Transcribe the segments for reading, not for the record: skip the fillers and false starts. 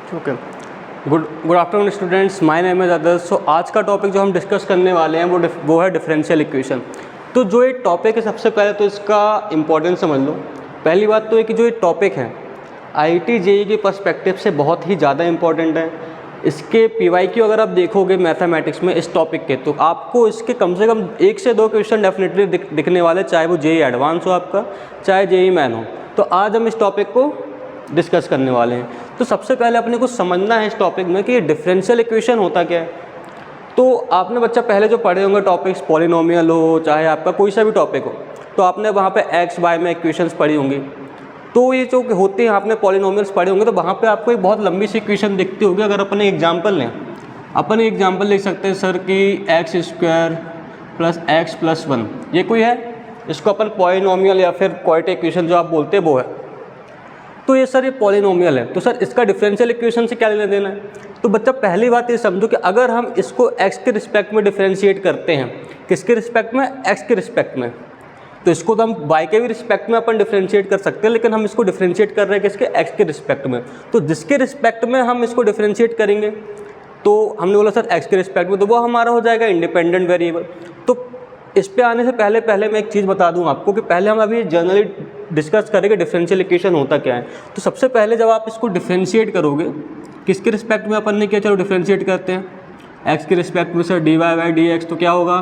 Okay, good afternoon students, my name is Adarsh. So आज का topic जो हम डिस्कस करने वाले हैं वो है डिफरेंशियल इक्वेशन। तो जो ये टॉपिक है, सबसे पहले तो इसका इम्पोर्टेंस समझ लो। पहली बात तो है कि जो ये टॉपिक है आईआईटी जेईई के पर्सपेक्टिव से बहुत ही ज़्यादा इंपॉर्टेंट है। इसके पीवाईक्यू अगर आप देखोगे मैथमेटिक्स में इस टॉपिक के, तो आपको इसके कम से कम 1 से 2 क्वेश्चन डेफिनेटली दिखने वाले, चाहे वो जेईई एडवांस हो आपका, चाहे जेईई मैन हो। तो आज हम इस टॉपिक को डिस्कस करने वाले हैं। तो सबसे पहले अपने को समझना है इस टॉपिक में कि ये डिफरेंशियल इक्वेशन होता क्या है। तो आपने बच्चा पहले जो पढ़े होंगे टॉपिक्स, पॉलिनोमियल हो चाहे आपका कोई सा भी टॉपिक हो, तो आपने वहाँ पे एक्स वाई में इक्वेशंस पढ़ी होंगी। तो ये जो होते हैं, आपने पॉलिनोमियल्स पढ़े होंगे, तो वहाँ पे आपको एक बहुत लंबी सी इक्वेशन दिखती होगी। अगर अपन एग्जाम्पल लें, अपन एग्जाम्पल लिख सकते हैं सर कि x square plus x plus 1, ये कोई है, इसको अपन पॉलिनोमियल या फिर क्वाड्रेटिक इक्वेशन जो आप बोलते हैं वो है। तो ये सर ये पॉलिनोमियल है, तो सर इसका डिफरेंशियल इक्वेशन से क्या लेना देना है। तो बच्चा पहली बात ये समझो कि अगर हम इसको x के रिस्पेक्ट में डिफरेंशिएट करते हैं, किसके रिस्पेक्ट में, x के रिस्पेक्ट में, तो इसको तो हम y के भी रिस्पेक्ट में अपन डिफरेंशिएट कर सकते हैं, लेकिन हम इसको डिफरेंशिएट कर रहे हैं किसके, x के रिस्पेक्ट में। तो जिसके रिस्पेक्ट में हम इसको डिफरेंशिएट करेंगे, तो हमने बोला सर x के रिस्पेक्ट में, तो वो हमारा हो जाएगा इंडिपेंडेंट वेरिएबल। तो इस पे आने से पहले मैं एक चीज़ बता दूं आपको कि पहले हम अभी जनरली डिस्कस करेंगे डिफरेंशियल इक्वेशन होता क्या है। तो सबसे पहले जब आप इसको डिफरेंशिएट करोगे, किसके रिस्पेक्ट में अपन ने किया, चलो डिफरेंशिएट करते हैं। एक्स के रिस्पेक्ट में sir dy by d x, तो क्या होगा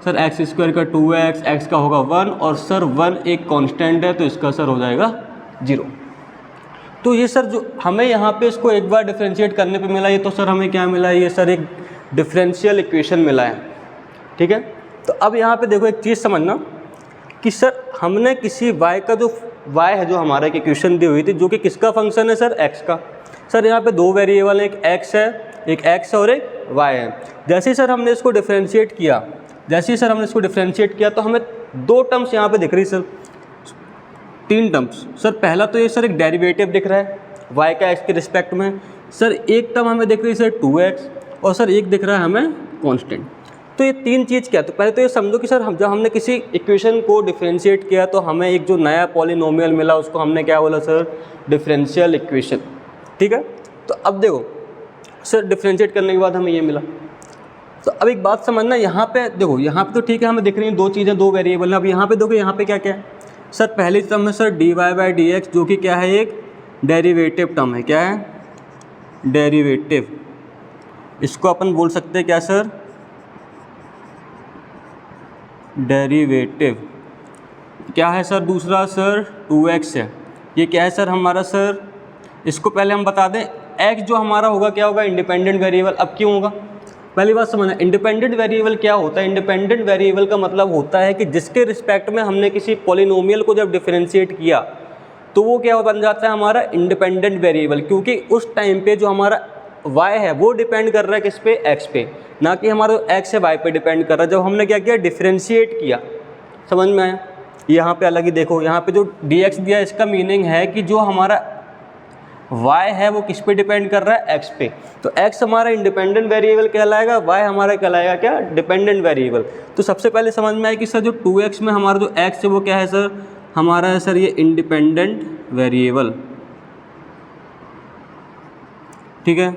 सर एक्स स्क्वायर का 2x, एक्स का होगा 1, और सर 1 एक कांस्टेंट है तो इसका सर हो जाएगा 0। तो ये सर जो हमें यहाँ पे इसको एक बार डिफरेंशिएट करने पे मिला, ये तो सर हमें क्या मिला, ये सर एक डिफरेंशियल इक्वेशन मिला है। ठीक है, तो अब यहाँ पे देखो एक चीज़ समझना कि सर हमने किसी y का जो y है, जो हमारा एक इक्वेशन दी हुई थी, जो कि किसका फंक्शन है सर, x का। सर यहाँ पे 2 वेरिएबल हैं, एक x है, और एक y है। जैसे ही सर हमने इसको डिफरेंशिएट किया, तो हमें 2 टर्म्स यहाँ पे दिख रही सर, 3 टर्म्स। सर पहला तो ये सर एक डेरिवेटिव दिख रहा है y का x के रिस्पेक्ट में। सर एक टर्म हमें दिख रही है सर 2x, और सर एक दिख रहा है हमें कॉन्स्टेंट। तो ये 3 चीज़ क्या है, तो पहले तो ये समझो कि सर जब हमने किसी इक्वेशन को डिफरेंशिएट किया, तो हमें एक जो नया पॉलिनोमियल मिला, उसको हमने क्या बोला सर, डिफरेंशियल इक्वेशन। ठीक है, तो अब देखो सर डिफरेंशिएट करने के बाद हमें ये मिला। तो अब एक बात समझना, यहाँ पे देखो, यहाँ पे तो ठीक है हमें दिख रही हैं 2 चीज़ें, 2 वेरिएबल हैं। अब यहाँ पे देखो, यहाँ पे क्या क्या है सर, पहली टर्म है sir dy by d x, जो कि क्या है, एक डेरिवेटिव टर्म है। क्या है, डेरिवेटिव। इसको अपन बोल सकते हैं क्या सर, डेरिवेटिव। क्या है सर दूसरा, सर 2x है। ये क्या है सर हमारा, सर इसको पहले हम बता दें, x जो हमारा होगा क्या होगा, इंडिपेंडेंट वेरिएबल। अब क्यों होगा, पहली बात समझना, इंडिपेंडेंट वेरिएबल क्या होता है। इंडिपेंडेंट वेरिएबल का मतलब होता है कि जिसके रिस्पेक्ट में हमने किसी पॉलिनोमियल को जब डिफरेंशिएट किया, तो वो क्या बन जाता है हमारा इंडिपेंडेंट वेरिएबल, क्योंकि उस टाइम पे जो हमारा y है वो डिपेंड कर रहा है किस पे, x पे, ना कि हमारा x है y पे डिपेंड कर रहा है। जब हमने क्या किया, डिफरेंशिएट किया, समझ में आया। यहाँ पे अलग ही देखो, यहाँ पे जो dx दिया, इसका मीनिंग है कि जो हमारा y है वो किस पे डिपेंड कर रहा है, x पे। तो x हमारा इंडिपेंडेंट वेरिएबल कहलाएगा, y हमारा कहलाएगा क्या, डिपेंडेंट वेरिएबल। तो सबसे पहले समझ में आया कि सर जो 2x में हमारा जो x है वो क्या है सर, हमारा है सर ये इंडिपेंडेंट वेरिएबल। ठीक है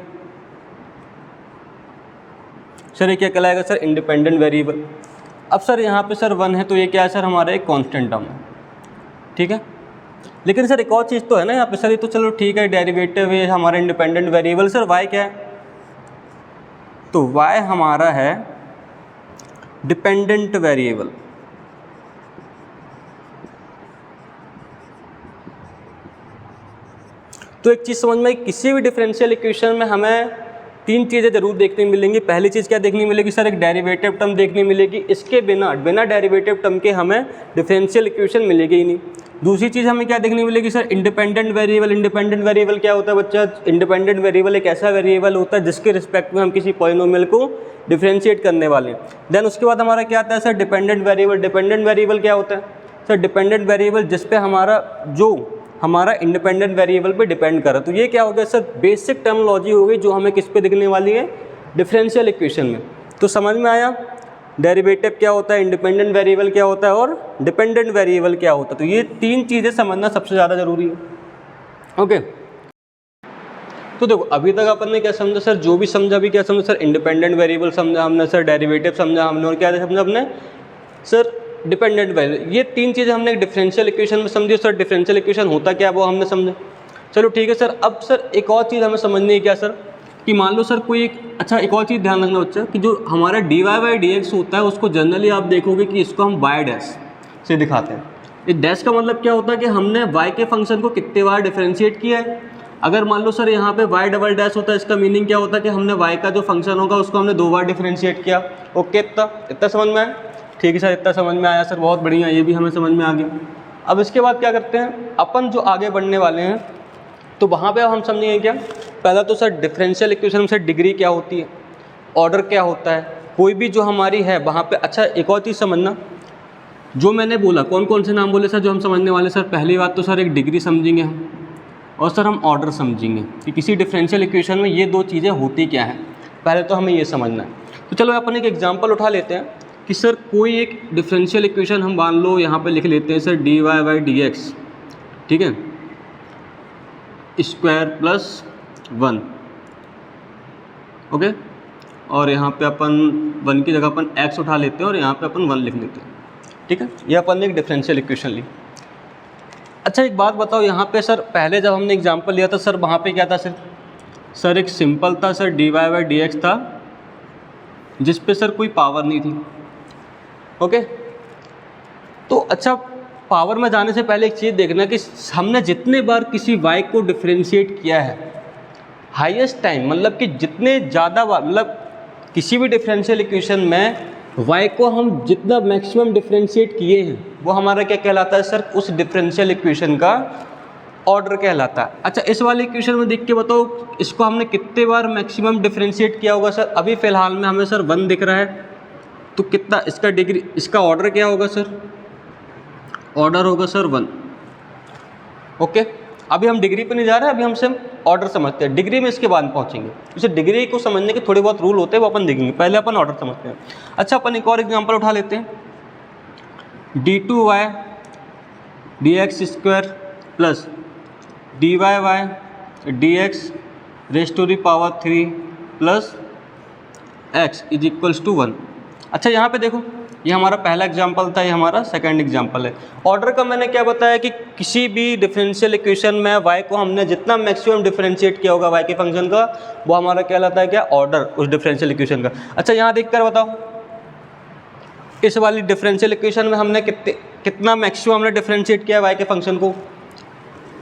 सर, ये क्या कहलाएगा सर, इंडिपेंडेंट वेरिएबल। अब सर यहाँ पे सर 1 है, तो ये क्या है सर, हमारा एक कांस्टेंट टर्म है। ठीक है, लेकिन सर एक और चीज़ तो है ना यहाँ पे सर, ये तो चलो ठीक है, डेरिवेटिव है हमारा इंडिपेंडेंट वेरिएबल। सर y क्या है, तो y हमारा है डिपेंडेंट वेरिएबल। तो एक चीज़ समझ में, किसी भी डिफरेंशियल इक्वेशन में हमें 3 चीज़ें जरूर देखने मिलेंगी। पहली चीज़ क्या देखने मिलेगी सर, एक डेरिवेटिव टर्म देखने मिलेगी। इसके बिना डेरिवेटिव टर्म के हमें डिफरेंशियल इक्वेशन मिलेगी ही नहीं। दूसरी चीज़ हमें क्या देखने मिलेगी sir, independent variable. Independent variable क्या होता है बच्चा, इंडिपेंडेंट वेरिएबल एक ऐसा वेरिएबल होता है जिसके रिस्पेक्ट में हम किसी पॉलिनोमियल को डिफरेंशिएट करने वाले हैं। देन उसके बाद हमारा क्या आता है sir, dependent variable. Dependent variable क्या होता है सर, डिपेंडेंट वेरिएबल जिस पे हमारा इंडिपेंडेंट वेरिएबल पे डिपेंड कर रहा है। तो ये क्या हो गया सर, बेसिक टर्मिनोलॉजी हो गई जो हमें किस पे दिखने वाली है, डिफरेंशियल इक्वेशन में। तो समझ में आया, डेरिवेटिव क्या होता है, इंडिपेंडेंट वेरिएबल क्या होता है, और डिपेंडेंट वेरिएबल क्या होता है। तो ये 3 चीज़ें समझना सबसे ज़्यादा ज़रूरी है। ओके, तो देखो अभी तक अपन ने क्या समझा सर, जो भी समझा अभी क्या समझा सर, इंडिपेंडेंट वेरिएबल समझा हमने सर, डेरिवेटिव समझा हमने, और क्या समझा हमने सर, डिपेंडेंट वेरिएबल। ये तीन चीज़ें हमने डिफरेंशियल इक्वेशन में समझी सर। डिफरेंशियल इक्वेशन होता क्या है वो हमने समझा। चलो ठीक है सर। अब सर एक और चीज़ हमें समझनी है क्या सर, कि मान लो सर कोई एक, अच्छा एक और चीज़ ध्यान रखना बच्चा, कि जो हमारा d y by d x होता है उसको जनरली आप देखोगे कि इसको हम वाई डैश से दिखाते हैं। इस डैश का मतलब क्या होता है कि हमने वाई के फंक्शन को कितने बार डिफरेंशिएट किया है। अगर मान लो सर यहाँ पे वाई डबल डैश होता है, इसका मीनिंग क्या होता है कि हमने वाई का जो फंक्शन होगा उसको हमने 2 बार डिफरेंशिएट किया। ओके, इतना समझ में आया? ठीक है सर, इतना समझ में आया सर, बहुत बढ़िया, ये भी हमें समझ में आ गया। अब इसके बाद क्या करते हैं अपन, जो आगे बढ़ने वाले हैं तो वहाँ पे हम समझेंगे क्या, पहला तो सर डिफरेंशियल इक्वेशन में सर डिग्री क्या होती है, ऑर्डर क्या होता है, कोई भी जो हमारी है वहाँ पे। अच्छा एक और चीज़ समझना, जो मैंने बोला कौन कौन से नाम बोले सर जो हम समझने वाले सर। पहली बात तो सर एक डिग्री समझेंगे हम, और सर हम ऑर्डर समझेंगे कि किसी डिफरेंशियल इक्वेशन में ये दो चीज़ें होती क्या हैं। पहले तो हमें ये समझना है। तो चलो अपन एक एग्जांपल उठा लेते हैं कि सर कोई एक डिफरेंशियल इक्वेशन हम मान लो यहाँ पे लिख लेते हैं sir, d y by d x, ठीक है, स्क्वायर प्लस 1, ओके, और यहाँ पे अपन 1 की जगह अपन x उठा लेते हैं और यहाँ पे अपन 1 लिख लेते हैं, ठीक है। ये अपन ने एक डिफरेंशियल इक्वेशन ली। अच्छा एक बात बताओ, यहाँ पे सर पहले जब हमने एग्जांपल लिया था सर, वहाँ पे क्या था सर एक सिंपल था sir, d y by d x था, जिस पे सर कोई पावर नहीं थी। ओके, तो अच्छा पावर में जाने से पहले एक चीज़ देखना कि हमने जितने बार किसी y को डिफरेंशिएट किया है, हाईएस्ट टाइम मतलब कि जितने ज़्यादा बार, मतलब किसी भी डिफरेंशियल इक्वेशन में y को हम जितना मैक्सिमम डिफरेंशिएट किए हैं वो हमारा क्या कहलाता है सर, उस डिफरेंशियल इक्वेशन का ऑर्डर कहलाता है। अच्छा इस वाले इक्वेशन में देख के बताओ इसको हमने कितने बार मैक्सिमम डिफरेंशिएट किया होगा सर। अभी फ़िलहाल में हमें सर 1 दिख रहा है, तो कितना इसका डिग्री, इसका ऑर्डर क्या होगा सर, ऑर्डर होगा सर 1। ओके, अभी हम डिग्री पे नहीं जा रहे हैं, अभी हम सिर्फ ऑर्डर समझते हैं, डिग्री में इसके बाद पहुंचेंगे। इसे डिग्री को समझने के थोड़े बहुत रूल होते हैं वो अपन देखेंगे, पहले अपन ऑर्डर समझते हैं। अच्छा अपन एक और एग्जांपल उठा लेते हैं, d2y dx square plus dy dx raise to the power 3 plus x is equals to 1। अच्छा यहाँ पे देखो, ये हमारा पहला एग्जाम्पल था, ये हमारा सेकंड एग्जाम्पल है। ऑर्डर का मैंने क्या बताया कि किसी भी डिफरेंशियल इक्वेशन में y को हमने जितना मैक्सिमम डिफरेंशिएट किया होगा y के फंक्शन का, वो हमारा कहलाता है क्या, ऑर्डर उस डिफरेंशियल इक्वेशन का। अच्छा यहाँ देख कर बताओ, इस वाली डिफरेंशियल इक्वेशन में हमने कितना मैक्सिमम हमने डिफरेंशिएट किया y के फंक्शन को।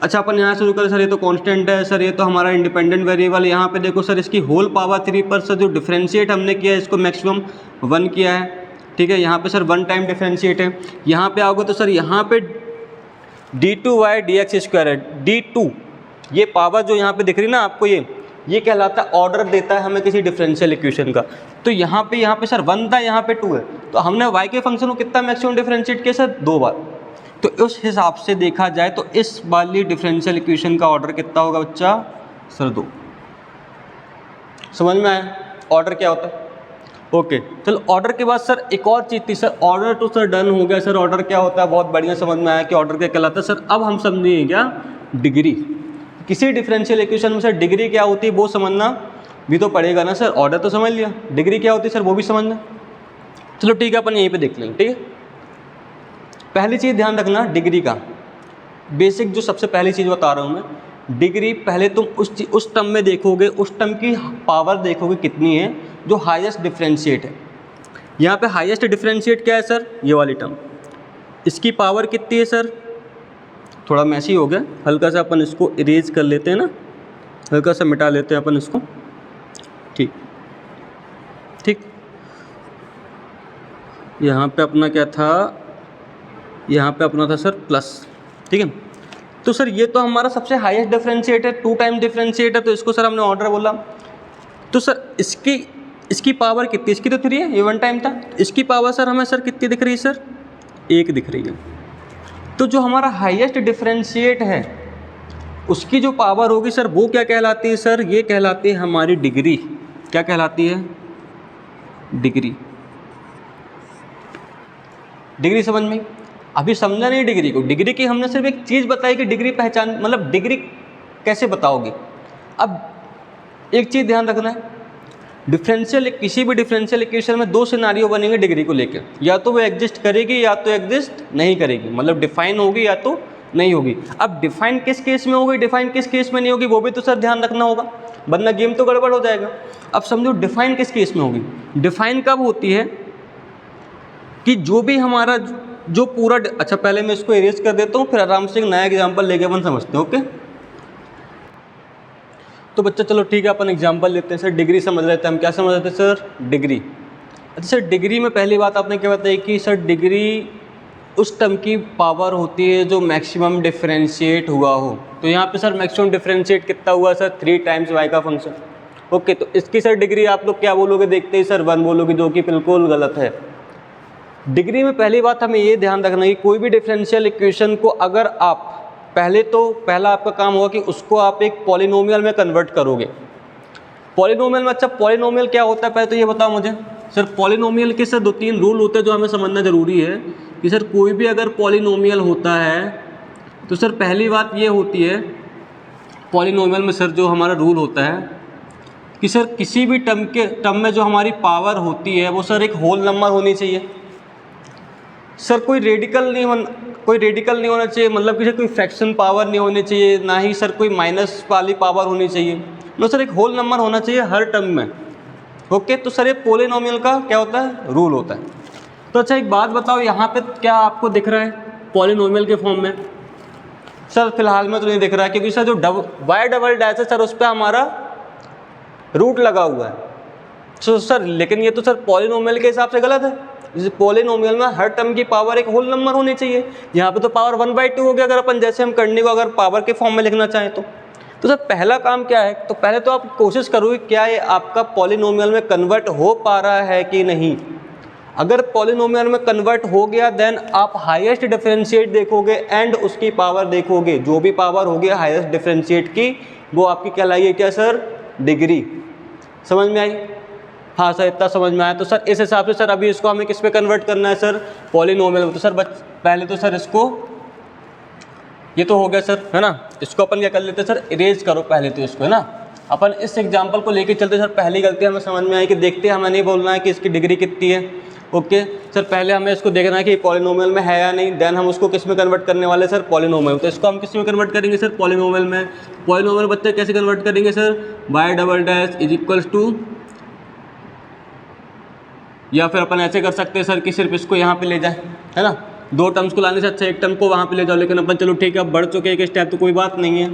अच्छा अपन यहाँ शुरू करें सर, ये तो कांस्टेंट है सर, ये तो हमारा इंडिपेंडेंट वेरिएबल। यहाँ पे देखो सर इसकी होल पावर 3 पर सर जो डिफरेंशिएट हमने किया है इसको मैक्सिमम 1 किया है, ठीक है। यहाँ पे सर 1 टाइम डिफरेंशिएट है। यहाँ पे आओगे तो सर यहाँ पे d2y dx स्क्वायर है, d2 ये पावर जो यहाँ पे दिख रही ना आपको, ये कहलाता है ऑर्डर देता है हमें किसी डिफरेंशियल इक्वेशन का। तो यहाँ पे सर 1 था, यहाँ पे 2 है, तो हमने y के फंक्शन को कितना मैक्सिमम डिफरेंशिएट किया सर, 2 बार। तो उस हिसाब से देखा जाए तो इस वाली डिफरेंशियल इक्वेशन का ऑर्डर कितना होगा बच्चा, सर 2। समझ में आया ऑर्डर क्या होता है? ओके चलो, ऑर्डर के बाद सर एक और चीज़ थी सर, ऑर्डर तो सर डन हो गया सर, ऑर्डर क्या होता है बहुत बढ़िया समझ में आया कि ऑर्डर क्या कहलाता है सर। अब हम समझेंगे क्या, डिग्री। किसी डिफरेंशियल इक्वेशन में सर डिग्री क्या होती है वो समझना भी तो पड़ेगा ना सर। ऑर्डर तो समझ लिया, डिग्री क्या होती है सर वो भी समझना। चलो ठीक है, अपन यहीं पे देख लेंगे, ठीक है। पहली चीज़ ध्यान रखना, डिग्री का बेसिक जो सबसे पहली चीज़ बता रहा हूँ मैं, डिग्री पहले तुम उस टर्म में देखोगे, उस टर्म की पावर देखोगे कितनी है जो हाईएस्ट डिफरेंशिएट है। यहाँ पे हाईएस्ट डिफरेंशिएट क्या है सर, ये वाली टर्म, इसकी पावर कितनी है सर, थोड़ा मैसी हो गया, हल्का सा अपन इसको इरेज कर लेते हैं ना, हल्का सा मिटा लेते हैं अपन इसको, ठीक ठीक। यहाँ पे अपना क्या था, यहाँ पे अपना था सर प्लस, ठीक है। तो सर ये तो हमारा सबसे हाईएस्ट डिफरेंशिएट है, 2 टाइम डिफरेंशिएट है, तो इसको सर हमने ऑर्डर बोला। तो सर इसकी पावर कितनी, इसकी तो 3 है, ये 1 टाइम था, इसकी पावर सर हमें सर कितनी दिख रही है सर, 1 दिख रही है। तो जो हमारा हाईएस्ट डिफरेंशिएट है उसकी जो पावर होगी सर वो क्या कहलाती है सर, ये कहलाती है हमारी डिग्री। क्या कहलाती है, डिग्री। डिग्री समझ में? अभी समझा नहीं डिग्री को, डिग्री की हमने सिर्फ एक चीज़ बताई कि डिग्री पहचान, मतलब डिग्री कैसे बताओगे। अब एक चीज़ ध्यान रखना है, किसी भी डिफरेंशियल इक्वेशन में दो सिनारियो बनेंगे डिग्री को लेकर, या तो वो एग्जिस्ट करेगी या तो एग्जिस्ट नहीं करेगी, मतलब डिफाइन होगी या तो नहीं होगी। अब डिफाइन किस केस में होगी, डिफाइन किस केस में नहीं होगी, वो भी तो सर ध्यान रखना होगा, वरना गेम तो गड़बड़ हो जाएगा। अब समझो डिफाइन किस केस में होगी, डिफाइन कब होती है कि जो भी हमारा जो पूरा, अच्छा पहले मैं इसको इरेज कर देता हूँ, फिर आराम से एक नया एग्जाम्पल लेके अपन समझते हैं। ओके, तो बच्चा चलो ठीक है, अपन एग्जांपल लेते हैं। सर डिग्री समझ रहे थे हम, क्या समझ रहे थे सर, डिग्री। अच्छा सर डिग्री में पहली बात आपने क्या बताई कि सर डिग्री उस टर्म की पावर होती है जो मैक्सिमम डिफरेंशिएट हुआ हो। तो यहाँ पे सर मैक्सिमम डिफरेंशिएट कितना हुआ सर, 3 टाइम्स y का फंक्शन। ओके, तो इसकी सर डिग्री आप लोग क्या बोलोगे, देखते ही सर 1 बोलोगे, जो कि बिल्कुल गलत है। डिग्री में पहली बात हमें ये ध्यान रखना है कि कोई भी डिफरेंशियल इक्वेशन को अगर आप पहला आपका काम होगा कि उसको आप एक पॉलिनोमियल में कन्वर्ट करोगे। पॉलिनोमियल में, अच्छा पॉलिनोमियल क्या होता है पहले तो ये बताओ मुझे। सर पॉलिनोमियल के सर 2-3 रूल होते हैं जो हमें समझना ज़रूरी है कि सर कोई भी अगर पॉलिनोमियल होता है तो सर पहली बात ये होती है पॉलिनोमियल में सर जो हमारा रूल होता है कि सर किसी भी टर्म में जो हमारी पावर होती है वो सर एक होल नंबर होनी चाहिए। सर कोई रेडिकल नहीं होना चाहिए, मतलब कि सर कोई फ्रैक्शन पावर नहीं होनी चाहिए, ना ही सर कोई माइनस वाली पावर होनी चाहिए, मतलब सर एक होल नंबर होना चाहिए हर टर्म में। ओके, तो सर ये पॉलिनोमियल का क्या होता है, रूल होता है। तो अच्छा एक बात बताओ, यहाँ पे क्या आपको दिख रहा है पॉलिनोमियल के फॉर्म में? सर फिलहाल में तो नहीं दिख रहा है, क्योंकि सर जो वाई डबल डैश है सर उस पर हमारा रूट लगा हुआ है। तो सर लेकिन ये तो सर पॉलिनोमियल के हिसाब से गलत है। जैसे पॉलिनोमियल में हर टर्म की पावर एक होल नंबर होनी चाहिए, यहाँ पे तो पावर 1/2 हो गया, अगर अपन जैसे हम करने को अगर पावर के फॉर्म में लिखना चाहें तो सर पहला काम क्या है, तो पहले तो आप कोशिश करोगे क्या ये आपका पॉलिनोमियल में कन्वर्ट हो पा रहा है कि नहीं। अगर पॉलिनोमियल में कन्वर्ट हो गया देन आप हाईएस्ट डिफरेंशिएट देखोगे एंड उसकी पावर देखोगे, जो भी पावर होगी हाईएस्ट डिफरेंशिएट की वो आपकी कहलाएगी क्या सर, डिग्री। समझ में आई? हाँ सर इतना समझ में आया। तो सर इस हिसाब से सर अभी इसको हमें किस पे कन्वर्ट करना है सर, पॉलिनोमियल। तो सर पहले तो सर इसको, ये तो हो गया सर, है ना, इसको अपन क्या कर लेते हैं सर, इरेज करो पहले तो इसको, है ना। अपन इस एग्जांपल को लेके चलते सर, पहली गलती हमें समझ में आई कि देखते हैं, हमें नहीं बोलना है कि इसकी डिग्री कितनी है। ओके सर, पहले हमें इसको देखना है कि पॉलिनोमियल में है या नहीं, देन हम उसको किस में कन्वर्ट करने वाले सर, पॉलिनोमियल। तो इसको हम किस में कन्वर्ट करेंगे सर, पॉलिनोमियल में। पॉलिनोमियल बच्चे कैसे कन्वर्ट करेंगे sir, y double dash is equals to, या फिर अपन ऐसे कर सकते हैं सर कि सिर्फ इसको यहाँ पे ले जाए, है ना, 2 टर्म्स को लाने से अच्छा एक टर्म को वहाँ पे ले जाओ, लेकिन अपन चलो ठीक है अब बढ़ चुके एक स्टेप तो कोई बात नहीं है।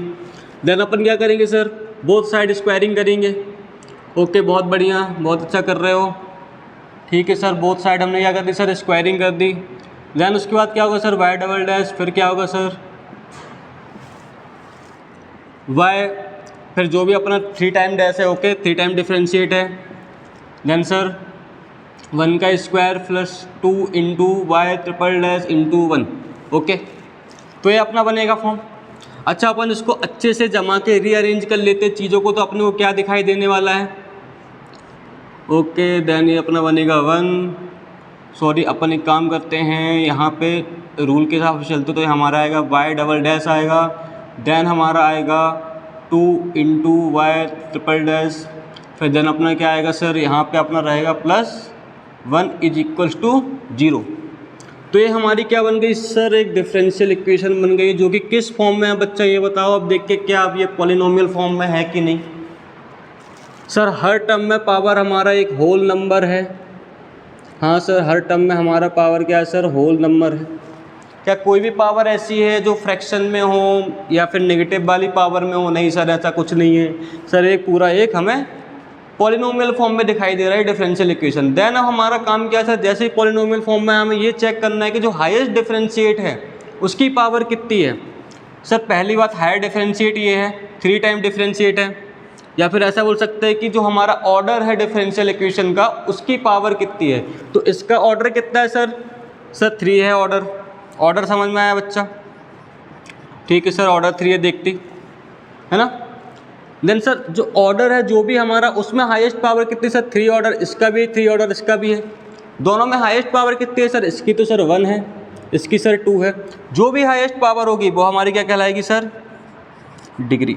देन अपन क्या करेंगे सर, बोथ साइड स्क्वायरिंग करेंगे। ओके बहुत बढ़िया, बहुत अच्छा कर रहे हो, ठीक है सर। बोथ साइड हमने क्या कर दी सर, स्क्वायरिंग कर दी। देन उसके बाद क्या होगा सर, वाई डबल डैश, फिर क्या होगा सर वाई, फिर जो भी अपना 3 टाइम डैश है, ओके 3 टाइम डिफ्रेंशिएट है। देन सर 1 का square plus 2 into y triple dash into 1। Okay, तो ये अपना बनेगा फॉर्म। अच्छा अपन इसको अच्छे से जमा के रीअरेंज कर लेते चीज़ों को, तो अपने को क्या दिखाई देने वाला है। ओके देन ये अपना बनेगा 1, सॉरी अपन एक काम करते हैं, यहाँ पे रूल के हिसाब से चलते तो हमारा आएगा वाई डबल डैश आएगा, देन हमारा आएगा 2 इंटू वाई ट्रिपल डैश, फिर देन अपना क्या आएगा सर, यहाँ पे अपना रहेगा प्लस 1 इज इक्वल्स टू 0। तो ये हमारी क्या बन गई सर, एक डिफरेंशियल इक्वेशन बन गई, जो कि किस फॉर्म में है बच्चा ये बताओ अब देख के, क्या अब ये पॉलिनोमियल फॉर्म में है कि नहीं। सर हर टर्म में पावर हमारा एक होल नंबर है। हाँ सर हर टर्म में हमारा पावर क्या है सर, होल नंबर है। क्या कोई भी पावर ऐसी है जो फ्रैक्शन में हो या फिर नेगेटिव वाली पावर में हो, नहीं सर ऐसा कुछ नहीं है सर, एक पूरा एक हमें पॉलिनोमियल फॉर्म में दिखाई दे रहा है डिफरेंशियल इक्वेशन। देन अब हमारा काम क्या है सर, जैसे ही पॉलिनोमियल फॉर्म में हमें ये चेक करना है कि जो हाईएस्ट डिफरेंशिएट है उसकी पावर कितनी है। सर पहली बात हायर डिफरेंशिएट ये है, 3 टाइम डिफरेंशिएट है, या फिर ऐसा बोल सकते हैं कि जो हमारा ऑर्डर है डिफरेंशियल इक्वेशन का उसकी पावर कितनी है। तो इसका ऑर्डर कितना है सर, 3 है ऑर्डर समझ में आया बच्चा, ठीक है सर ऑर्डर 3 है, देखती है ना। देन सर जो ऑर्डर है जो भी हमारा उसमें हाईएस्ट पावर कितनी सर, 3 ऑर्डर, इसका भी 3 ऑर्डर इसका भी है। दोनों में हाईएस्ट पावर कितनी है सर, इसकी तो सर 1 है, इसकी सर 2 है। जो भी हाईएस्ट पावर होगी वो हमारी क्या कहलाएगी सर, डिग्री।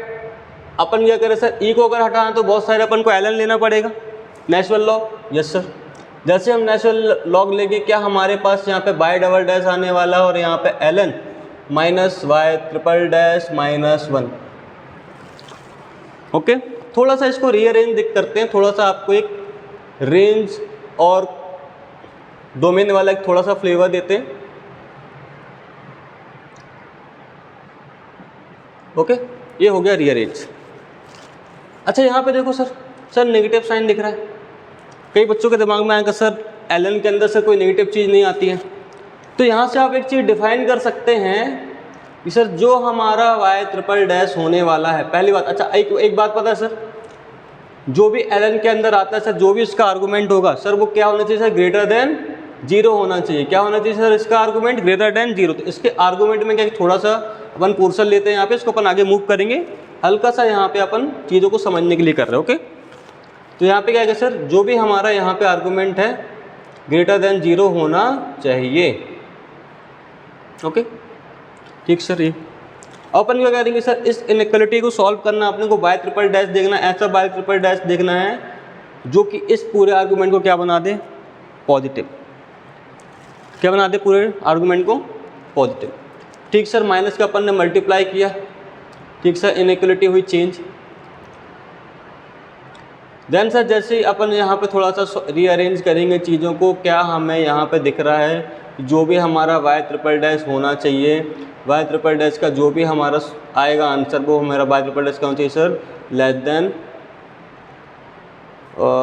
अपन क्या करें सर, ई को अगर हटाना तो बहुत सारे अपन को एल एन लेना पड़ेगा, नेचुरल लॉग। यस सर, जैसे हम नेचुरल लॉग लेंगे क्या हमारे पास यहाँ पे बाय डबल डैश आने वाला है और यहाँ पे l n minus y triple dash minus 1। Okay, थोड़ा सा इसको रीअरेंज करते हैं, थोड़ा सा आपको एक रेंज और डोमेन वाला एक थोड़ा सा फ्लेवर देते हैं। ओके, ये हो गया रीअरेंज। अच्छा यहाँ पे देखो सर नेगेटिव साइन दिख रहा है। कई बच्चों के दिमाग में आएगा सर एल एन के अंदर से कोई नेगेटिव चीज़ नहीं आती है, तो यहाँ से आप एक चीज़ डिफाइन कर सकते हैं कि सर जो हमारा वाई ट्रिपल डैश होने वाला है, पहली बात, अच्छा एक बात पता है सर, जो भी एल एन के अंदर आता है सर, जो भी इसका आर्गूमेंट होगा सर वो क्या होना चाहिए सर, ग्रेटर देन 0 होना चाहिए। क्या होना चाहिए सर, इसका आर्गूमेंट ग्रेटर देन 0। तो इसके आर्गूमेंट में क्या थोड़ा सा अपन पोर्शन लेते हैं यहाँ पे, इसको अपन आगे मूव करेंगे, हल्का सा यहाँ पे अपन चीज़ों को समझने के लिए कर रहे हैं। ओके, तो यहाँ पे क्या है सर, जो भी हमारा यहाँ पे आर्गूमेंट है ग्रेटर देन 0 होना चाहिए। ओके, ठीक सर। ये अपन क्या करेंगे सर, इस इनइक्वालिटी को सॉल्व करना, अपने को बाय ट्रिपल डैश देखना, ऐसा बाय ट्रिपल डैश देखना है जो कि इस पूरे आर्गूमेंट को क्या बना दे, पॉजिटिव। क्या बना दे, पूरे आर्गूमेंट को पॉजिटिव। ठीक सर, माइनस का अपन ने मल्टीप्लाई किया, ठीक सर, इनइक्वालिटी हुई चेंज। देन सर जैसे ही अपन यहाँ पे थोड़ा सा रीअरेंज करेंगे चीज़ों को, क्या हमें यहाँ पे दिख रहा है जो भी हमारा वाई ट्रिपल डैश होना चाहिए, वाई ट्रिपल डैश का जो भी हमारा आएगा आंसर वो हमारा वाई ट्रिपल डैश का होना चाहिए सर लेस देन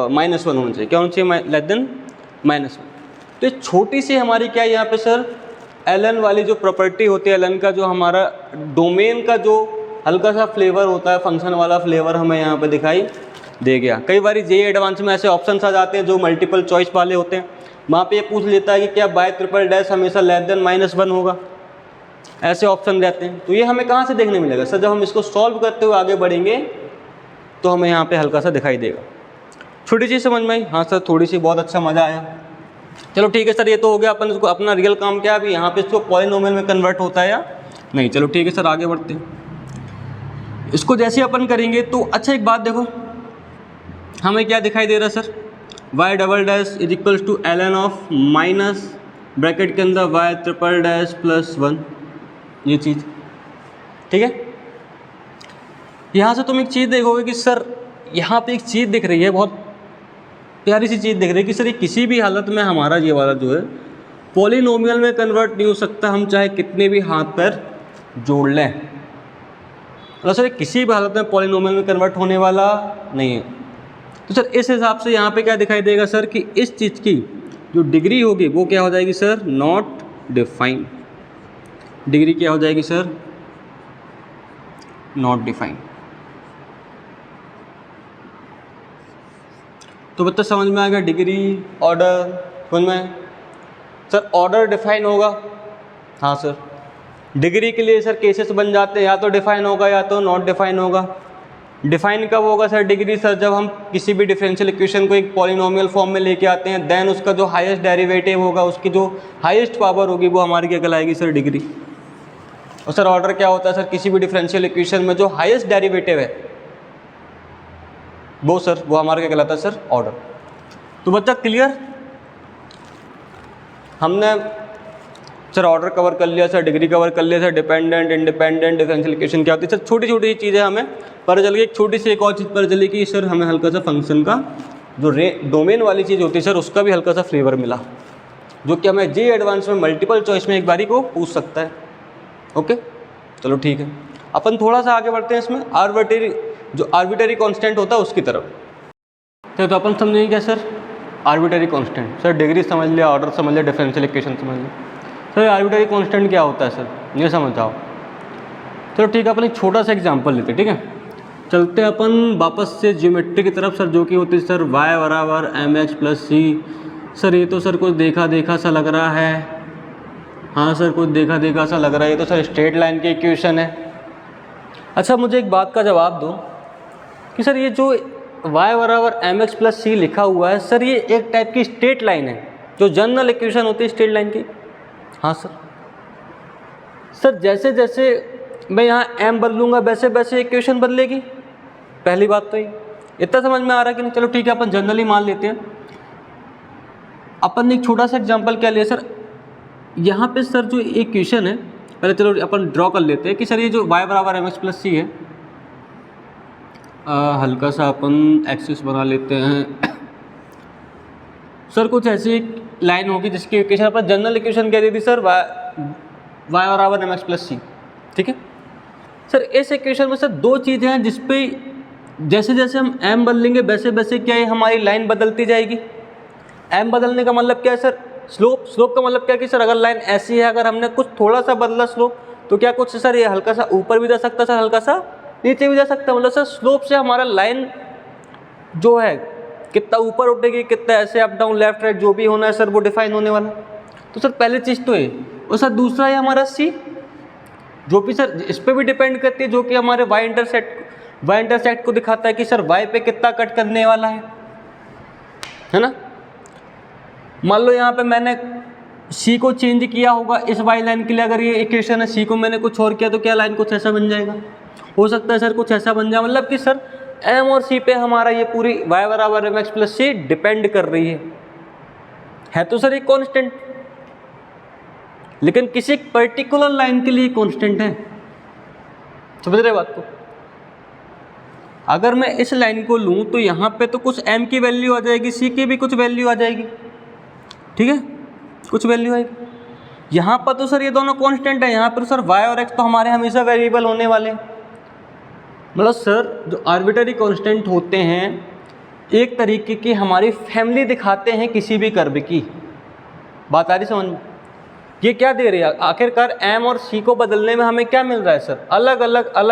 -1 होना चाहिए। क्या होना चाहिए, लेस देन -1। तो ये छोटी सी हमारी क्या है यहाँ पे सर, एल एन वाली जो प्रॉपर्टी होती है, एल एन का जो हमारा डोमेन का जो हल्का सा फ्लेवर होता है, फंक्शन वाला फ्लेवर हमें यहाँ पे दिखाई दे गया। कई बार जे एडवांस में ऐसे ऑप्शंस आ जाते हैं जो मल्टीपल चॉइस वाले होते हैं, वहाँ पे ये पूछ लेता है कि क्या बाय ट्रिपल डैश हमेशा लेस देन -1 होगा, ऐसे ऑप्शन रहते हैं। तो ये हमें कहाँ से देखने मिलेगा सर, जब हम इसको सॉल्व करते हुए आगे बढ़ेंगे तो हमें यहाँ पे हल्का सा दिखाई देगा। छोटी चीज़ समझ में आई? हाँ सर, थोड़ी सी, बहुत अच्छा, मज़ा आया। चलो ठीक है सर, ये तो हो गया। अपन इसको अपना रियल काम क्या है अभी यहाँ पे, इसको पॉलिनोमियल में कन्वर्ट होता है या नहीं। चलो ठीक है सर, आगे बढ़ते हैं। इसको जैसे अपन करेंगे तो अच्छा एक बात देखो, हमें क्या दिखाई दे रहा है sir, y double dash is equals to ln of minus bracket के अंदर वाई ट्रिपल डैश प्लस 1, ये चीज़ ठीक है। यहाँ से तुम एक चीज़ देखोगे कि सर यहाँ पे एक चीज़ दिख रही है, बहुत प्यारी सी चीज़ दिख रही है कि सर ये किसी भी हालत में हमारा ये वाला जो है पॉलिनोमियल में कन्वर्ट नहीं हो सकता, हम चाहे कितने भी हाथ पैर जोड़ लें, मतलब सर किसी भी हालत में पॉलिनोमियल में कन्वर्ट होने वाला नहीं है। तो सर इस हिसाब से यहाँ पे क्या दिखाई देगा सर कि इस चीज़ की जो डिग्री होगी वो क्या हो जाएगी सर, नॉट डिफाइंड। डिग्री क्या हो जाएगी सर, नॉट डिफाइंड। तो बच्चा समझ में आ गया डिग्री ऑर्डर, समझ में सर ऑर्डर डिफाइन होगा। हाँ सर, डिग्री के लिए सर केसेस बन जाते हैं, या तो डिफाइन होगा या तो नॉट डिफाइन होगा। डिफाइन कब होगा सर डिग्री, सर जब हम किसी भी डिफरेंशियल इक्वेशन को एक पॉलिनोमियल फॉर्म में लेके आते हैं, देन उसका जो हाईएस्ट डेरिवेटिव होगा, उसकी जो हाईएस्ट पावर होगी वो हमारी क्या कहलाएगी सर, डिग्री। और सर ऑर्डर क्या होता है सर, किसी भी डिफरेंशियल इक्वेशन में जो हाईएस्ट डेरिवेटिव है वो सर वो हमारा क्या कहलाता है सर, ऑर्डर। तो बच्चा क्लियर, हमने सर ऑर्डर कवर कर लिया सर, डिग्री कवर कर लिया sir, dependent independent differential equation क्या होती है सर, छोटी छोटी चीज़ें हमें पता चल गई। एक छोटी सी एक और चीज़ पता चली कि सर हमें हल्का सा फंक्शन का जो डोमेन वाली चीज़ होती है सर उसका भी हल्का सा फ्लेवर मिला, जो कि हमें जी एडवांस में मल्टीपल चॉइस में एक बारी को पूछ सकता है। ओके चलो ठीक है, अपन थोड़ा सा आगे बढ़ते हैं इसमें आर्बिटरी कांस्टेंट होता है उसकी तरफ। तो अपन समझेंगे क्या sir, arbitrary constant. Sir degree समझ लिया, ऑर्डर समझ लिया, डिफरेंशियल इक्वेशन समझ लिया, सर आर्बिटरी कांस्टेंट क्या होता है सर, ये समझाओ। चलो ठीक है, अपन एक छोटा सा एग्जांपल लेते हैं, ठीक है। चलते हैं अपन वापस से ज्योमेट्री की तरफ सर, जो कि होती है सर y बराबर mx प्लस सी। सर ये तो सर कुछ देखा देखा सा लग रहा है, हाँ सर कुछ देखा देखा सा लग रहा है, ये तो सर स्ट्रेट लाइन की इक्वेशन है। अच्छा मुझे एक बात का जवाब दो कि सर ये जो y बराबर mx प्लस सी लिखा हुआ है सर, ये एक टाइप की स्ट्रेट लाइन है, जो जनरल इक्वेशन होती है स्ट्रेट लाइन की। हाँ सर, सर जैसे जैसे मैं यहाँ m बदलूंगा वैसे वैसे इक्वेशन बदलेगी, पहली बात तो ये इतना समझ में आ रहा है कि नहीं। चलो ठीक है, अपन जनरली मान लेते हैं। अपन ने एक छोटा सा एग्जांपल क्या लिया सर, यहाँ पे सर जो इक्वेशन है, पहले चलो अपन ड्रॉ कर लेते हैं कि सर ये जो y बराबर mx प्लस सी है, हल्का सा अपन एक्सिस बना लेते हैं। सर कुछ ऐसी लाइन होगी जिसकी इक्वेशन अपन जनरल इक्वेशन कह दी थी सर y बराबर mx प्लस सी, ठीक है। सर इस इक्वेशन में सर दो चीज़ें हैं जिसपे जैसे जैसे हम m बदलेंगे वैसे वैसे क्या है हमारी लाइन बदलती जाएगी। m बदलने का मतलब क्या है सर, स्लोप का मतलब क्या है कि सर अगर लाइन ऐसी है, अगर हमने कुछ थोड़ा सा बदला स्लोप तो क्या कुछ सर ये हल्का सा ऊपर भी जा सकता है सर, हल्का सा नीचे भी जा सकता है। मतलब सर स्लोप से हमारा लाइन जो है कितना ऊपर उठेगी, कितना ऐसे अप डाउन लेफ्ट राइट जो भी होना है सर वो डिफाइन होने वाला। तो सर पहली चीज़ तो ये, और सर दूसरा है हमारा सी, जो भी सर इस पर भी डिपेंड करती है, जो कि हमारे वाई इंटरसेक्ट को दिखाता है कि सर वाई पे कितना कट करने वाला है ना। मान लो यहाँ पे मैंने सी को चेंज किया होगा इस वाई लाइन के लिए, अगर ये इक्वेशन है सी को मैंने कुछ और किया तो क्या लाइन कुछ ऐसा बन जाएगा, हो सकता है सर कुछ ऐसा बन जाए। मतलब कि सर एम और सी पे हमारा ये पूरी वाई बराबर एम एक्स प्लस सी डिपेंड कर रही है तो सर ये कांस्टेंट, लेकिन किसी पर्टिकुलर लाइन के लिए कांस्टेंट है, समझ रहे बात को। अगर मैं इस लाइन को लूँ तो यहाँ पे तो कुछ m की वैल्यू आ जाएगी, c की भी कुछ वैल्यू आ जाएगी, ठीक है, कुछ वैल्यू आएगी। यहाँ पर तो सर ये दोनों कांस्टेंट है, यहाँ पर सर y और x तो हमारे हमेशा वेरिएबल होने वाले हैं। मतलब सर जो आर्बिटरी कांस्टेंट होते हैं एक तरीके की हमारी फैमिली दिखाते हैं किसी भी कर्व की। बात आ रही समझ में, ये क्या दे रही है आखिरकार m और c को बदलने में हमें क्या मिल रहा है सर, अलग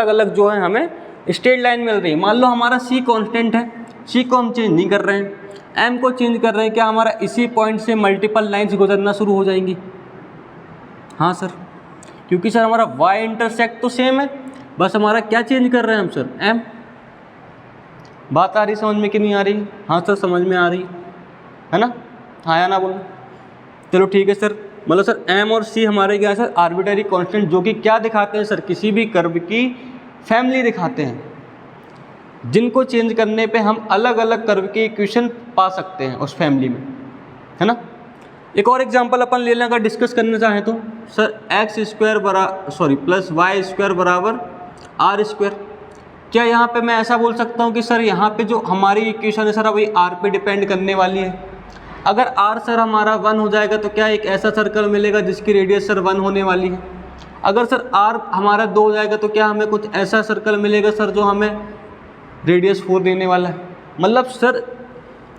अलग जो है हमें स्ट्रेट लाइन मिल रही है। मान लो हमारा c कांस्टेंट है, c को हम चेंज नहीं कर रहे हैं, m को चेंज कर रहे हैं, क्या हमारा इसी पॉइंट से मल्टीपल लाइंस गुजरना शुरू हो जाएंगी। हाँ सर, क्योंकि सर हमारा y इंटरसेक्ट तो सेम है, बस हमारा क्या चेंज कर रहे हैं हम सर, m। बात आ रही समझ में कि नहीं आ रही? हाँ सर समझ में आ रही है ना, हाँ या ना बोलो। चलो ठीक है सर, मतलब सर m और c हमारे क्या है सर आर्बिटरी कांस्टेंट, जो कि क्या दिखाते हैं सर, किसी भी कर्व की फैमिली दिखाते हैं। जिनको चेंज करने पे हम अलग अलग कर्व की इक्वेशन पा सकते हैं उस फैमिली में, है ना। एक और एग्जांपल अपन ले लें अगर डिस्कस करना चाहें तो, सर प्लस वाई स्क्वायर बराबर आर स्क्वायर। क्या यहाँ पे मैं ऐसा बोल सकता हूँ कि सर यहाँ पे जो हमारी इक्वेशन है सर वही आर पे डिपेंड करने वाली है। अगर आर सर हमारा 1 हो जाएगा तो क्या एक ऐसा सर्कल मिलेगा जिसकी रेडियस सर 1 होने वाली है। अगर सर आर हमारा 2 हो जाएगा तो क्या हमें कुछ ऐसा सर्कल मिलेगा सर जो हमें रेडियस 4 देने वाला है। मतलब सर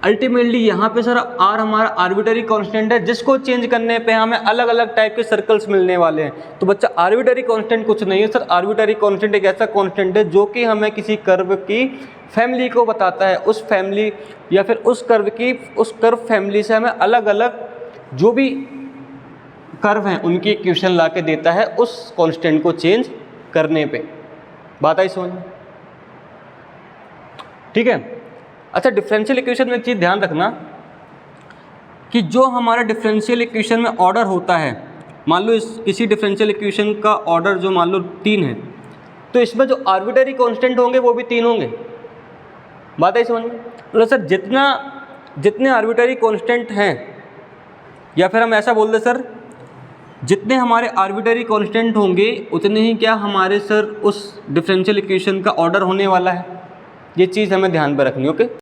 अल्टीमेटली यहाँ पे सर आर हमारा आर्बिटरी कांस्टेंट है जिसको चेंज करने पे हमें अलग अलग टाइप के सर्कल्स मिलने वाले हैं। तो बच्चा आर्बिटरी कांस्टेंट कुछ नहीं है सर, आर्बिटरी कांस्टेंट एक ऐसा कांस्टेंट है जो कि हमें किसी कर्व की फैमिली को बताता है, उस फैमिली या फिर उस कर्व फैमिली से हमें अलग अलग जो भी कर्व हैं उनकी इक्वेशन ला के देता है उस कांस्टेंट को चेंज करने पे। बात आई समझ में? ठीक है। अच्छा, डिफरेंशियल इक्वेशन में एक चीज़ ध्यान रखना कि जो हमारा डिफरेंशियल इक्वेशन में ऑर्डर होता है, मान लो किसी डिफरेंशियल इक्वेशन का ऑर्डर जो मान लो 3 है, तो इसमें जो आर्बिटरी कांस्टेंट होंगे वो भी 3 होंगे। बात आई समझ में? मतलब सर जितने आर्बिटरी कांस्टेंट हैं, या फिर हम ऐसा बोल दें सर जितने हमारे आर्बिटरी कांस्टेंट होंगे उतने ही क्या हमारे सर उस डिफरेंशियल इक्वेशन का ऑर्डर होने वाला है। ये चीज़ हमें ध्यान पर रखनी, ओके।